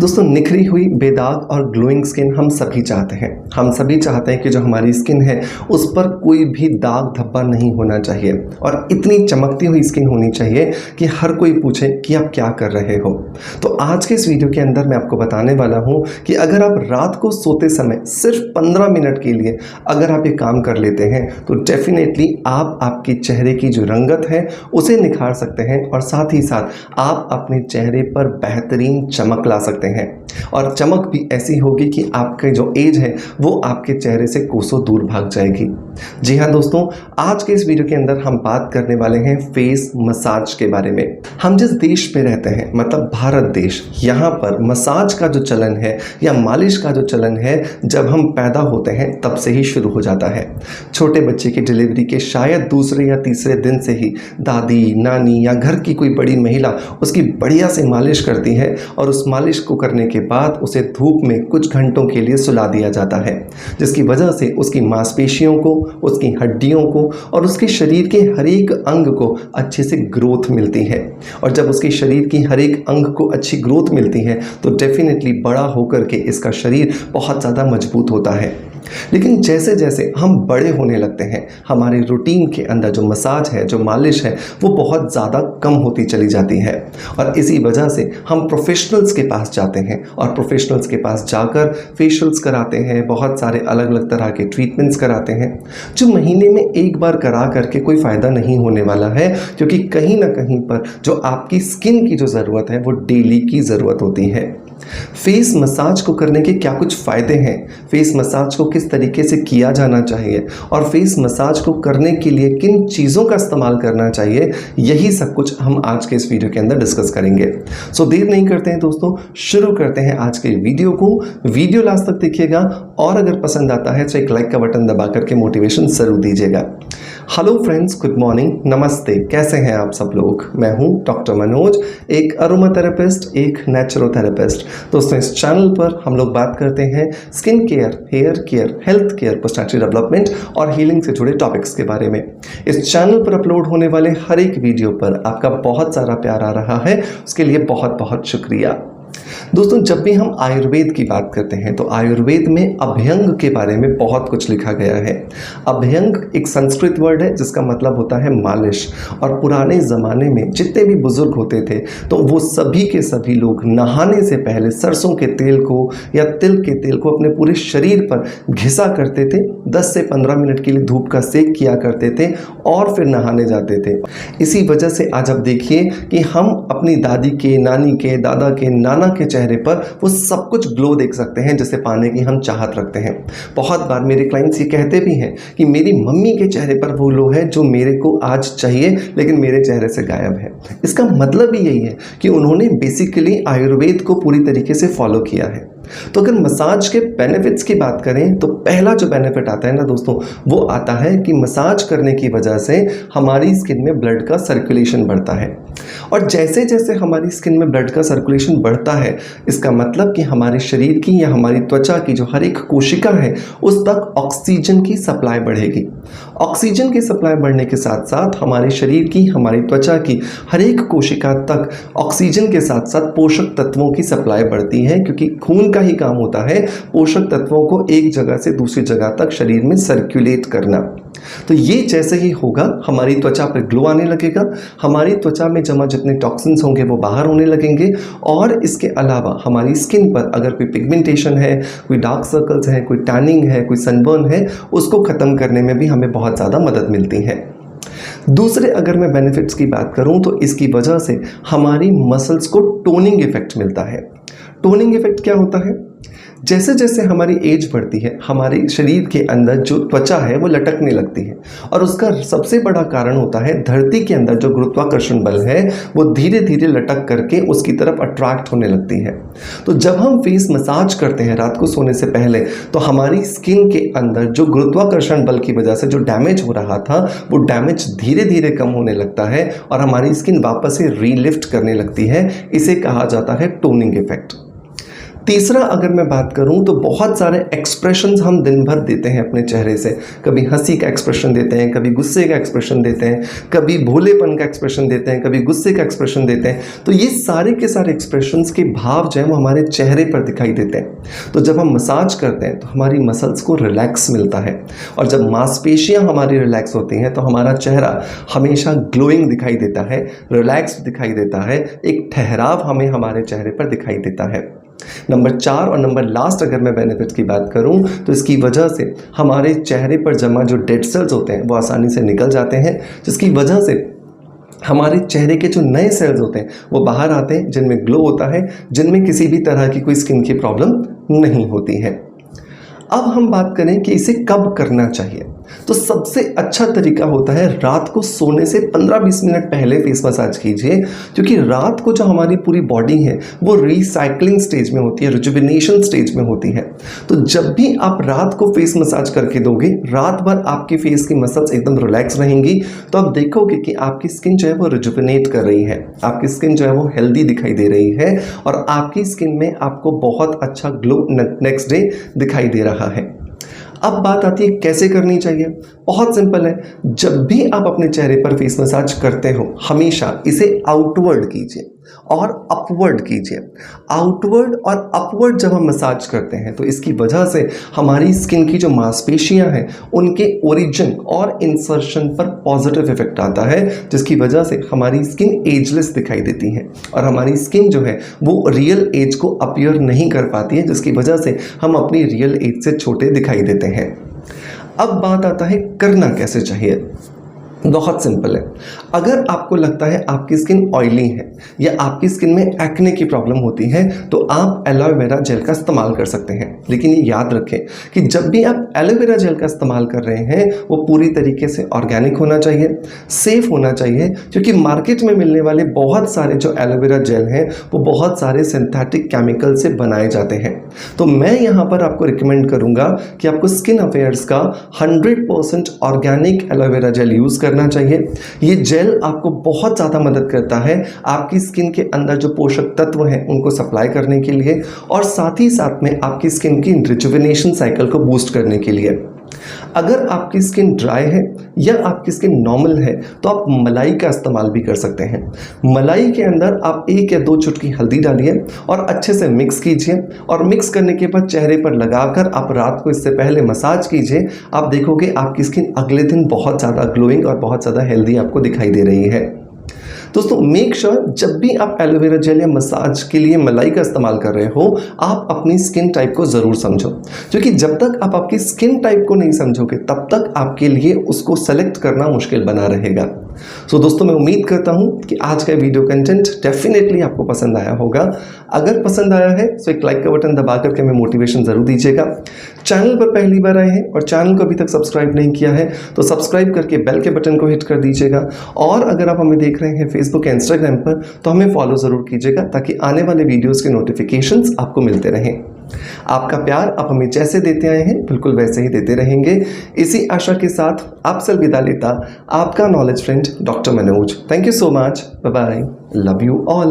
दोस्तों निखरी हुई बेदाग और ग्लोइंग स्किन हम सभी चाहते हैं। हम सभी चाहते हैं कि जो हमारी स्किन है उस पर कोई भी दाग धब्बा नहीं होना चाहिए और इतनी चमकती हुई स्किन होनी चाहिए कि हर कोई पूछे कि आप क्या कर रहे हो। तो आज के इस वीडियो के अंदर मैं आपको बताने वाला हूं कि अगर आप रात को सोते समय सिर्फ 15 मिनट के लिए अगर आप ये काम कर लेते हैं तो डेफिनेटली आप आपके चेहरे की जो रंगत है उसे निखार सकते हैं और साथ ही साथ आप अपने चेहरे पर बेहतरीन चमक ला सकते हैं और चमक भी ऐसी होगी कि आपके जो एज है वो आपके चेहरे से कोसों दूर भाग जाएगी। जी हाँ दोस्तों, आज के इस वीडियो के अंदर हम बात करने वाले हैं फेस मसाज के बारे में। हम जिस देश में रहते हैं मतलब भारत देश, यहाँ पर मसाज का जो चलन है या मालिश का जो चलन है जब हम पैदा होते हैं तब से ही शुरू हो जाता है। छोटे बच्चे की डिलीवरी के शायद दूसरे या तीसरे दिन से ही दादी नानी या घर की कोई बड़ी महिला उसकी बढ़िया से मालिश करती है और उस मालिश को करने के बाद उसे धूप में कुछ घंटों के लिए सुला दिया जाता है, जिसकी वजह से उसकी मांसपेशियों को, उसकी हड्डियों को और उसके शरीर के हर एक अंग को अच्छे से ग्रोथ मिलती है। और जब उसके शरीर की हर एक अंग को अच्छी ग्रोथ मिलती है तो डेफिनेटली बड़ा होकर के इसका शरीर बहुत ज़्यादा मजबूत होता है। लेकिन जैसे जैसे हम बड़े होने लगते हैं हमारे रूटीन के अंदर जो मसाज है, जो मालिश है, वो बहुत ज़्यादा कम होती चली जाती है और इसी वजह से हम प्रोफेशनल्स के पास जाते हैं और प्रोफेशनल्स के पास जाकर फेशियल्स कराते हैं, बहुत सारे अलग अलग तरह के ट्रीटमेंट्स कराते हैं जो महीने में एक बार करा करके कोई फ़ायदा नहीं होने वाला है, क्योंकि कहीं ना कहीं पर जो आपकी स्किन की जो ज़रूरत है वो डेली की ज़रूरत होती है। फेस मसाज को करने के क्या कुछ फ़ायदे हैं, फेस मसाज को किस तरीके से किया जाना चाहिए और फेस मसाज को करने के लिए किन चीज़ों का इस्तेमाल करना चाहिए, यही सब कुछ हम आज के इस वीडियो के अंदर डिस्कस करेंगे। सो देर नहीं करते हैं दोस्तों, शुरू करते हैं आज के वीडियो को। वीडियो लास्ट तक देखिएगा और अगर पसंद आता है तो एक लाइक का बटन दबा करके मोटिवेशन ज़रूर दीजिएगा। हेलो फ्रेंड्स, गुड मॉर्निंग, नमस्ते, कैसे हैं आप सब लोग। मैं हूं डॉक्टर मनोज, एक अरोमा थेरेपिस्ट, एक नेचुरोथेरेपिस्ट। दोस्तों इस चैनल पर हम लोग बात करते हैं skin care, hair care, health care, personality development और हीलिंग से जुड़े टॉपिक्स के बारे में। इस चैनल पर अपलोड होने वाले हर एक वीडियो पर आपका बहुत सारा प्यार आ रहा है, उसके लिए बहुत बहुत शुक्रिया। दोस्तों जब भी हम आयुर्वेद की बात करते हैं तो आयुर्वेद में अभ्यंग के बारे में बहुत कुछ लिखा गया है। अभ्यंग एक संस्कृत वर्ड है जिसका मतलब होता है मालिश, और पुराने ज़माने में जितने भी बुजुर्ग होते थे तो वो सभी के सभी लोग नहाने से पहले सरसों के तेल को या तिल के तेल को अपने पूरे शरीर पर घिसा करते थे, 10 से 15 मिनट के लिए धूप का सेक किया करते थे और फिर नहाने जाते थे। इसी वजह से आज आप देखिए कि हम अपनी दादी के, नानी के, दादा के, नाना के चेहरे पर वो सब कुछ ग्लो देख सकते हैं जिसे पाने की हम चाहत रखते हैं। बहुत बार मेरे क्लाइंट्स ये कहते भी हैं कि मेरी मम्मी के चेहरे पर वो ग्लो है जो मेरे को आज चाहिए लेकिन मेरे चेहरे से गायब है। इसका मतलब भी यही है कि उन्होंने बेसिकली आयुर्वेद को पूरी तरीके से फॉलो किया है। तो अगर मसाज के बेनिफिट्स की बात करें तो पहला जो बेनिफिट आता है ना दोस्तों, वो आता है कि मसाज करने की वजह से हमारी स्किन में ब्लड का सर्कुलेशन बढ़ता है और जैसे जैसे हमारी स्किन में ब्लड का सर्कुलेशन बढ़ता है इसका मतलब कि हमारे शरीर की या हमारी त्वचा की जो हर एक कोशिका है उस तक ऑक्सीजन की सप्लाई बढ़ेगी। ऑक्सीजन की सप्लाई बढ़ने के साथ साथ हमारे शरीर की, हमारी त्वचा की हर एक कोशिका तक ऑक्सीजन के साथ साथ पोषक तत्वों की सप्लाई बढ़ती है, क्योंकि खून का ही काम होता है पोषक तत्वों को एक जगह से दूसरी जगह तक शरीर में सर्कुलेट करना। तो ये जैसे ही होगा हमारी त्वचा पर ग्लो आने लगेगा, हमारी त्वचा में जमा जितने टॉक्सिन्स होंगे वो बाहर होने लगेंगे और इसके अलावा हमारी स्किन पर अगर कोई पिगमेंटेशन है, कोई डार्क सर्कल्स है, कोई टैनिंग है, कोई सनबर्न है, उसको ख़त्म करने में भी हमें बहुत ज़्यादा मदद मिलती है। दूसरे अगर मैं बेनिफिट्स की बात करूं तो इसकी वजह से हमारी मसल्स को टोनिंग इफेक्ट मिलता है। टोनिंग इफेक्ट क्या होता है? जैसे जैसे हमारी एज बढ़ती है हमारे शरीर के अंदर जो त्वचा है वो लटकने लगती है और उसका सबसे बड़ा कारण होता है धरती के अंदर जो गुरुत्वाकर्षण बल है वो धीरे धीरे लटक करके उसकी तरफ अट्रैक्ट होने लगती है। तो जब हम फेस मसाज करते हैं रात को सोने से पहले तो हमारी स्किन के अंदर जो गुरुत्वाकर्षण बल की वजह से जो डैमेज हो रहा था वो डैमेज धीरे धीरे कम होने लगता है और हमारी स्किन वापस से रीलिफ्ट करने लगती है। इसे कहा जाता है टोनिंग इफेक्ट। तीसरा अगर मैं बात करूं तो बहुत सारे एक्सप्रेशंस हम दिन भर देते हैं अपने चेहरे से। कभी हंसी का एक्सप्रेशन देते हैं, कभी गुस्से का एक्सप्रेशन देते हैं, कभी भोलेपन का एक्सप्रेशन देते हैं, कभी गुस्से का एक्सप्रेशन देते हैं। तो ये सारे के सारे एक्सप्रेशंस के भाव जो है वो हमारे चेहरे पर दिखाई देते हैं। तो जब हम मसाज करते हैं तो हमारी मसल्स को रिलैक्स मिलता है, और जब मांसपेशियां हमारी रिलैक्स होती हैं तो हमारा चेहरा हमेशा ग्लोइंग दिखाई देता है, रिलैक्स दिखाई देता है, एक ठहराव हमें हमारे चेहरे पर दिखाई देता है। नंबर 4 और नंबर लास्ट अगर मैं बेनिफिट की बात करूं तो इसकी वजह से हमारे चेहरे पर जमा जो डेड सेल्स होते हैं वो आसानी से निकल जाते हैं, जिसकी वजह से हमारे चेहरे के जो नए सेल्स होते हैं वो बाहर आते हैं, जिनमें ग्लो होता है, जिनमें किसी भी तरह की कोई स्किन की प्रॉब्लम नहीं होती है। अब हम बात करें कि इसे कब करना चाहिए, तो सबसे अच्छा तरीका होता है रात को सोने से 15-20 मिनट पहले फेस मसाज कीजिए, क्योंकि रात को जो हमारी पूरी बॉडी है वो रिसाइकलिंग स्टेज में होती है, रिजुविनेशन स्टेज में होती है। तो जब भी आप रात को फेस मसाज करके दोगे, रात भर आपकी फेस की मसल्स एकदम रिलैक्स रहेंगी, तो आप देखोगे कि आपकी स्किन जो है वो रिजुविनेट कर रही है, आपकी स्किन जो है वो हेल्दी दिखाई दे रही है, और आपकी स्किन में आपको बहुत अच्छा ग्लो नेक्स्ट डे दिखाई दे रहा है। अब बात आती है कैसे करनी चाहिए। बहुत सिंपल है, जब भी आप अपने चेहरे पर फेस मसाज करते हो हमेशा इसे आउटवर्ड कीजिए और अपवर्ड कीजिए। आउटवर्ड और अपवर्ड जब हम मसाज करते हैं तो इसकी वजह से हमारी स्किन की जो मांसपेशियां हैं उनके ओरिजिन और इंसर्शन पर पॉजिटिव इफेक्ट आता है, जिसकी वजह से हमारी स्किन एजलेस दिखाई देती है, और हमारी स्किन जो है वो रियल एज को अपीयर नहीं कर पाती है, जिसकी वजह से हम अपनी रियल एज से छोटे दिखाई देते हैं। अब बात आता है करना कैसे चाहिए। बहुत सिंपल है, अगर आपको लगता है आपकी स्किन ऑयली है या आपकी स्किन में एक्ने की प्रॉब्लम होती है तो आप एलोवेरा जेल का इस्तेमाल कर सकते हैं। लेकिन ये याद रखें कि जब भी आप एलोवेरा जेल का इस्तेमाल कर रहे हैं वो पूरी तरीके से ऑर्गेनिक होना चाहिए, सेफ होना चाहिए, क्योंकि मार्केट में मिलने वाले बहुत सारे जो एलोवेरा जेल हैं वो बहुत सारे सिंथेटिक केमिकल से बनाए जाते हैं। तो मैं यहाँ पर आपको रिकमेंड करूँगा कि आपको स्किन अफेयर्स का 100% ऑर्गेनिक एलोवेरा जेल यूज़ करना चाहिए। ये जेल आपको बहुत ज़्यादा मदद करता है आपकी स्किन के अंदर जो पोषक तत्व हैं उनको सप्लाई करने के लिए, और साथ ही साथ में आपकी स्किन की रिजुविनेशन साइकिल को बूस्ट करने के लिए। अगर आपकी स्किन ड्राई है या आपकी स्किन नॉर्मल है तो आप मलाई का इस्तेमाल भी कर सकते हैं। मलाई के अंदर आप 1 या 2 चुटकी हल्दी डालिए और अच्छे से मिक्स कीजिए, और मिक्स करने के बाद चेहरे पर लगाकर आप रात को इससे पहले मसाज कीजिए। आप देखोगे आपकी स्किन अगले दिन बहुत ज़्यादा ग्लोइंग और बहुत ज़्यादा हेल्दी आपको दिखाई दे रही है। दोस्तों मेक श्योर जब भी आप एलोवेरा जेल या मसाज के लिए मलाई का इस्तेमाल कर रहे हो आप अपनी स्किन टाइप को ज़रूर समझो, क्योंकि जब तक आप आपकी स्किन टाइप को नहीं समझोगे तब तक आपके लिए उसको सेलेक्ट करना मुश्किल बना रहेगा। सो दोस्तों मैं उम्मीद करता हूं कि आज का वीडियो कंटेंट डेफिनेटली आपको पसंद आया होगा। अगर पसंद आया है तो एक लाइक का बटन दबा करके हमें मोटिवेशन ज़रूर दीजिएगा। चैनल पर पहली बार आए हैं और चैनल को अभी तक सब्सक्राइब नहीं किया है तो सब्सक्राइब करके बेल के बटन को हिट कर दीजिएगा, और अगर आप हमें देख रहे हैं फेसबुक या इंस्टाग्राम पर तो हमें फॉलो ज़रूर कीजिएगा ताकि आने वाले वीडियोज़ के नोटिफिकेशंस आपको मिलते रहें। आपका प्यार आप हमें जैसे देते आए हैं बिल्कुल वैसे ही देते रहेंगे। इसी आशा के साथ आपसे विदा लेता आपका knowledge friend doctor Manoj. Thank you so much, bye bye, love you all.